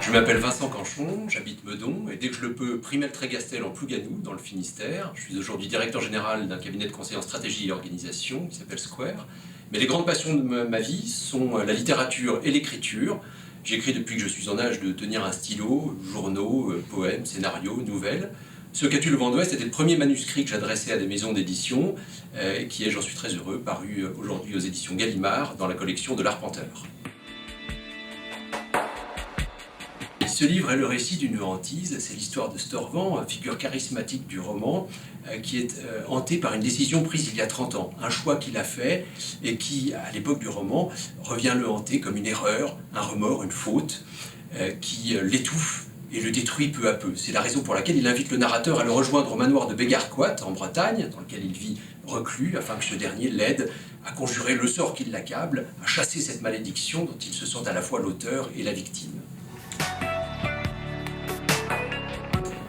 Je m'appelle Vincent Canchon, j'habite Meudon et dès que je le peux, Primel-Trégastel en Plougasnou, dans le Finistère. Je suis aujourd'hui directeur général d'un cabinet de conseil en stratégie et organisation qui s'appelle Square. Mais les grandes passions de ma vie sont la littérature et l'écriture. J'écris depuis que je suis en âge de tenir un stylo, journaux, poèmes, scénarios, nouvelles. Ce qu'as-tu le vent d'Ouest était le premier manuscrit que j'adressais à des maisons d'édition, qui est, j'en suis très heureux, paru aujourd'hui aux éditions Gallimard dans la collection de l'Arpenteur. Ce livre est le récit d'une hantise, c'est l'histoire de Storvent, figure charismatique du roman, qui est hanté par une décision prise il y a 30 ans, un choix qu'il a fait et qui, à l'époque du roman, revient le hanter comme une erreur, un remords, une faute, qui l'étouffe et le détruit peu à peu. C'est la raison pour laquelle il invite le narrateur à le rejoindre au manoir de Bégarquoit, en Bretagne, dans lequel il vit reclus, afin que ce dernier l'aide à conjurer le sort qui l'accable, à chasser cette malédiction dont il se sent à la fois l'auteur et la victime.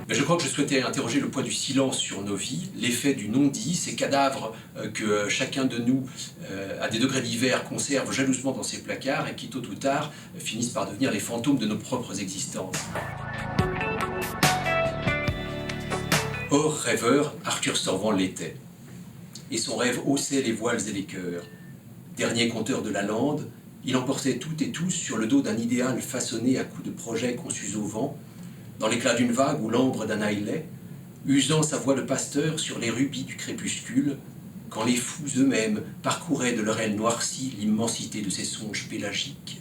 Mais je crois que je souhaitais interroger le poids du silence sur nos vies, l'effet du non-dit, ces cadavres que chacun de nous, à des degrés divers, conserve jalousement dans ses placards et qui, tôt ou tard, finissent par devenir les fantômes de nos propres existences. Or, rêveur, Arthur Storvent l'était. Et son rêve haussait les voiles et les cœurs. Dernier conteur de la lande, il emportait toutes et tous sur le dos d'un idéal façonné à coups de projets conçus au vent, dans l'éclat d'une vague ou l'ambre d'un aillet, usant sa voix de pasteur sur les rubis du crépuscule, quand les fous eux-mêmes parcouraient de leur aile noircie l'immensité de ces songes pélagiques.